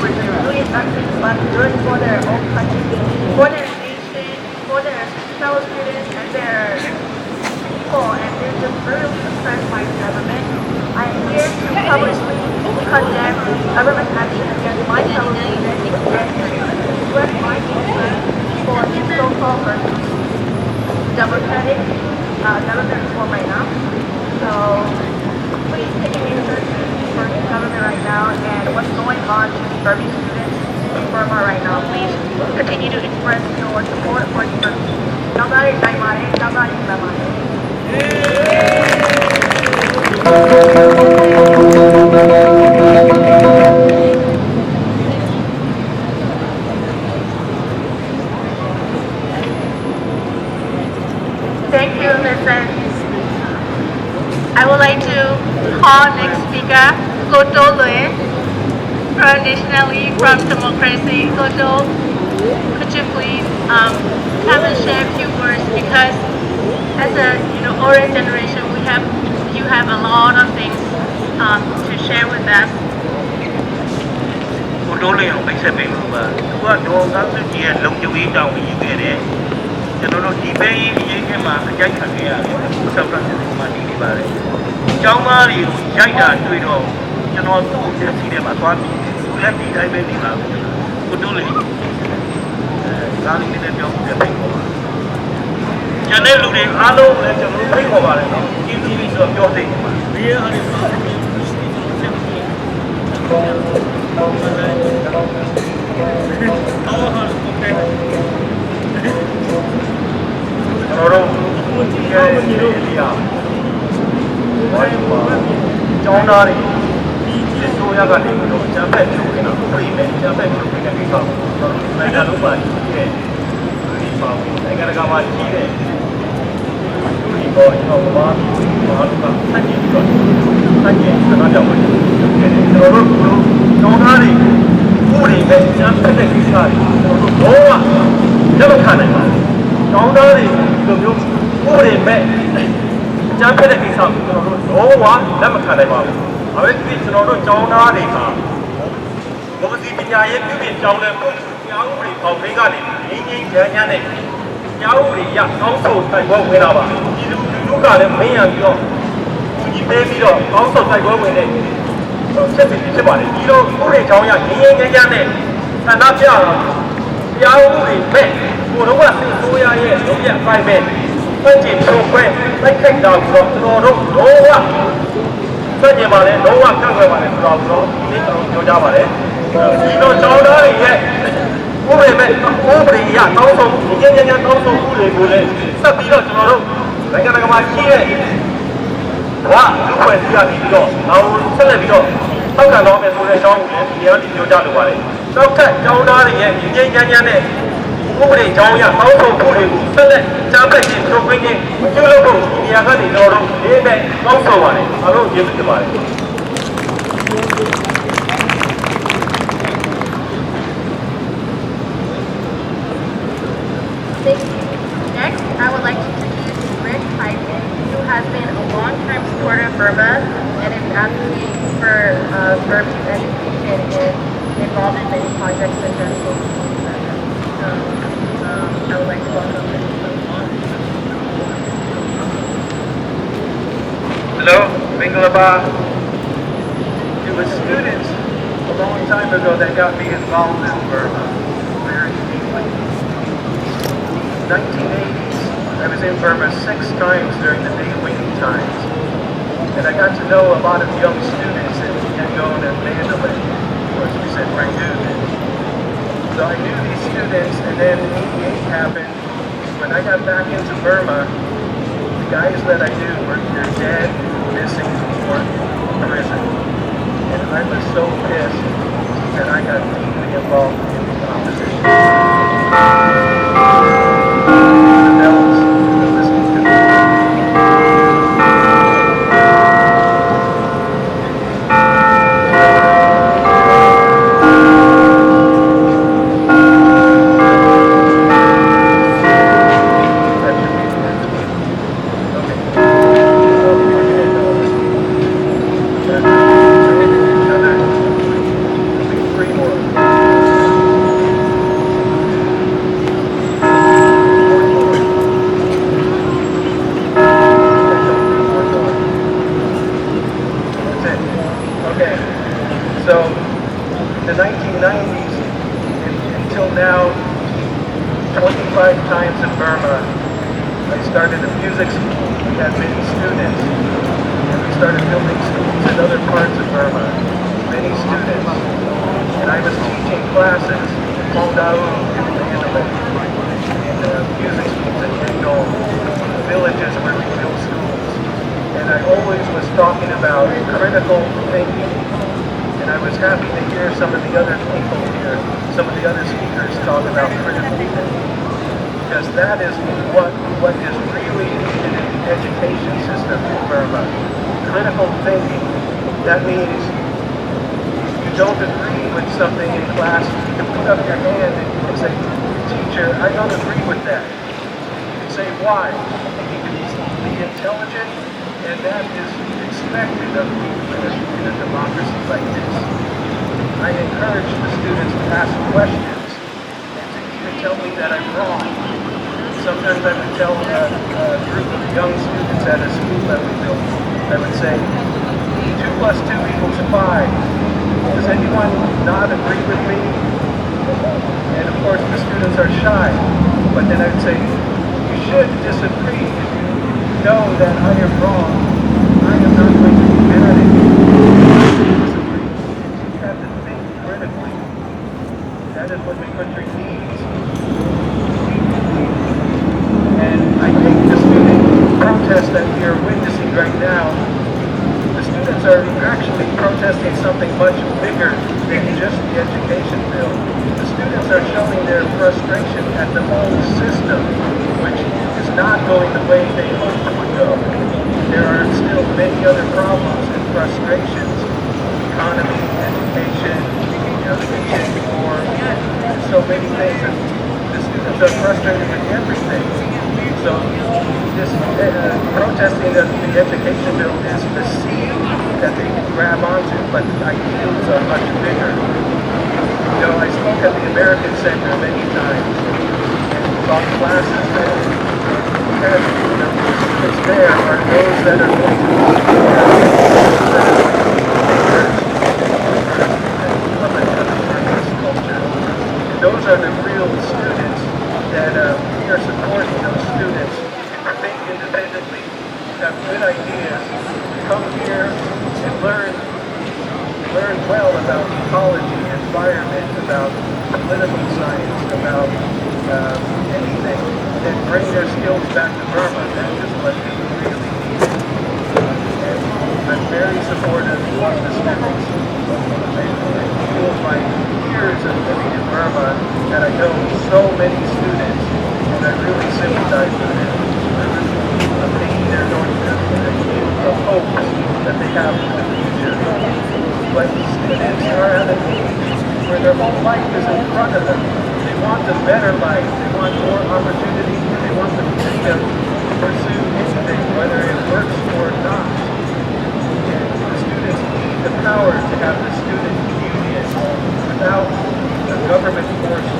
were just doing nothing but doing for their own country, for their nation, for their fellow students and their people, and they're just really suppressed by the government. I am here to publicly condemn government action against my fellow students and express my concern for the so-called democratic government reform right now. So please take an interest for the government right now and what's going on to the Burmese students in Burma right now. Please continue to express your support for the Burmese students. Nobody died, nobody Thank you, listen. I would like to call next speaker, Goto Luen, from National League from Democracy. Goto, could you please come and share a few words, because as a older generation, you have a lot of things to share with us. ကိုတိုးလေးအောင်မိတ်ဆက်ပေးလို့ပါသူကတော့ကောင်းစုကြီးရဲ့လုံခြုံရေးတောင်းယူခဲ့တယ်ကျွန်တော်တို့ဒီပဲရေးအရေးချင်းမှာအကြိုက်ခံခဲ့ရတယ်ဆောက်တာစစ်မှာနေနေပါတယ်ကျောင်းသားတွေကိုရိုက်တာတွေ့တော့ကျွန်တော်သူ့ကိုတက်စီထဲမှာသွားပြီးသူလည်းဒီတိုင်းပဲနေပါဘူးကိုတိုးလေးဒါလေးနဲ့ပြောပြပေးပါကျန်တဲ့လူတွေအားလုံးလည်းကျွန်တော်ဖိတ်ခေါ်ပါတယ်နော်ဒီလူတွေဆိုပြောသိတယ်ပါဒီအားလေးပါကျွန်တော်တို့ဒီရဲ့ဒီလိုလေးอ่ะဘာလို့ပါကျောင်းသားတွေဒီဆိုရကနေပြီးတော့ကျန်းဖက်ဖြိုးနေတာပြည်မဲ့ကျန်းဖက်ဖြိုးနေတဲ့ကိစ္စကိုကျွန်တော်တို့နိုင်ငံလုံးမှာရှိတဲ့ဒီပါဘူးနိုင်ငံတကာမှာရှိတဲ့ဒီပေါ်ကျွန်တော်ဘာလို့ဖတ်ကြည့်ပြီးတော့ဖတ်ကြည့်စကားပြောင်းဝင်တယ်ကျွန်တော်တို့ကျောင်းသားတွေဥပဒေမဲ့ကျန်းဖက်တဲ့ကိစ္စတွေကျွန်တော်တို့တော့လက်မခံနိုင်ပါဘူးကျောင်းသားတွေဒီလိုမျိုးဥပဒေမဲ့ကျန်းဖက်တဲ့ကိစ္စကိုကျွန်တော်တို့တော့လက်မခံနိုင်ပါဘူး။ဒါပေမဲ့ကျွန်တော်တို့ကျောင်းသားတွေဟာဘုရားစီပညာရေးပြုပြင်ကျောင်းလဲဖို့ကျောင်းဥပဒေပေါင်းလေးကနေငင်းငင်းကြမ်းကြမ်းနဲ့ကျောင်းဥပဒေရကောင်းဆိုတိုက်ပွဲဝင်လာပါဒီလူကလည်းမင်းရပြီးတော့ဒီပေးပြီးတော့ကောင်းဆိုတိုက်ပွဲဝင်တဲ့ချက်ဖြစ်ပါတယ်ဒီလိုဥပဒေကျောင်းရငင်းငင်းကြမ်းကြမ်းနဲ့ဆန္ဒပြတော့ကျောင်းဥပဒေမဲ့ကိုတော့ကစိတ်ဆိုးရရဲ့လုပ်ရအပိုင်းပဲပတ်ကျင်ထုတ်ပွဲလိုက်ခိုက်တော့ကျွန်တော်တို့တော့ဆွင့်ကြပါလေလုံးဝကန့်ကွက်ပါလေဆိုတော့ဒီကျွန်တော်ပြောကြပါလေဒီတော့ကျောင်းသားတွေရဲ့ဥပဒေမဲ့ဥပဒေရတောင်းဆိုညဉ့်ညံ့တောင်းဆိုမှုတွေကိုလည်းဆက်ပြီးတော့ကျွန်တော်တို့နိုင်ငံတကာမှာရှိတဲ့ဘာလူဖွဲ့စည်းရပြီးတော့နောက်ဆက်လက်ပြီးတော့ထောက်ခံတော်မယ်ဆိုတဲ့အကြောင်းကိုလည်းဒီရောဒီပြောကြလိုပါလေနောက်ကကျောင်းသားတွေရဲ့ညဉ့်ညံ့နဲ့ဥပဒေကြောင်းရတောင်းဆိုမှုတွေကိုဆက်လက်ကြားပတ်ခြင်းပြုလုပ်ခြင်းပြုလုပ်ဖို့ဒီနေရာကနေကျွန်တော်တို့လေးနဲ့တောင်းဆိုပါတယ်အားလုံးကျေးဇူးတင်ပါတယ် Next, I would like to introduce Rick Hyman, who has been a long-time supporter of Burma and is advocating for Burmese education and involved in many projects such as I would like to welcome him. Hello, Mingalaba. It was students a long time ago that got me involved in Burma very deeply. 1980s, I was in Burma 6 times during the day-waiting times. And I got to know a lot of young students in Yangon and Mandalay, or as we said, Rangoon. So I knew these students, and then 88 happened. When I got back into Burma, the guys that I knew were either dead, missing, or in prison. And I was so pissed that I got deeply involved in the opposition. Three more. 1990s until now, 25 times in Burma. I started a music school. We had many students. And we started building schools in other parts of Burma. Many students. And I was teaching classes in Hongdao, in Mandalay, in music schools in Yangon, villages where we built schools. And I always was talking about critical thinking. And I was happy to hear some of the other people here, some of the other speakers talk about critical thinking. Because that is what is really needed in the education system in Burma. Critical thinking. That means you don't agree with something in class, you can put up your hand and you can say, teacher, I don't agree with that. You can say why. And you can be intelligent, and that is expected of you in a democracy like this. I encourage the students to ask questions and to even tell me that I'm wrong. Sometimes I would tell a group of young students at a school that we built, I would say, 2 plus 2 equals 5. Does anyone not agree with me? And of course the students are shy. But then I would say, you should disagree. If you know that I am wrong, I am not going to be mad at you. Disagree. You have to think critically. That is what the country needs. And I think the student protest that we are witnessing right now, the students are actually protesting something much bigger than just the education bill. The students are showing their frustration at the whole system, which is not going the way they hoped it would go. There are still many other problems and frustrations: economy, education, the Asian war, so many things. The students are frustrated with everything. So this protesting of the education bill is the seed that they can grab onto, but the ideals are much bigger. I spoke at the American Center many times and taught classes there. And the students there are those that are going to be and those are the real students that we are supporting. Those students who think independently, have good ideas, come here and learn well about ecology, environment, about political science, about anything, and bring their skills back to Burma. That is what is really needed. And I'm very supportive of the students. I feel my years of living in Burma that I know so many students, and I really sympathize with them. I really feel the pain they're going through, and I feel the hope that they have for the future. But students are at an age where their whole life is in front of them. They want a better life. They want more opportunity. They want the freedom to pursue anything, whether it works or not. And the students need the power to have the student union without a government force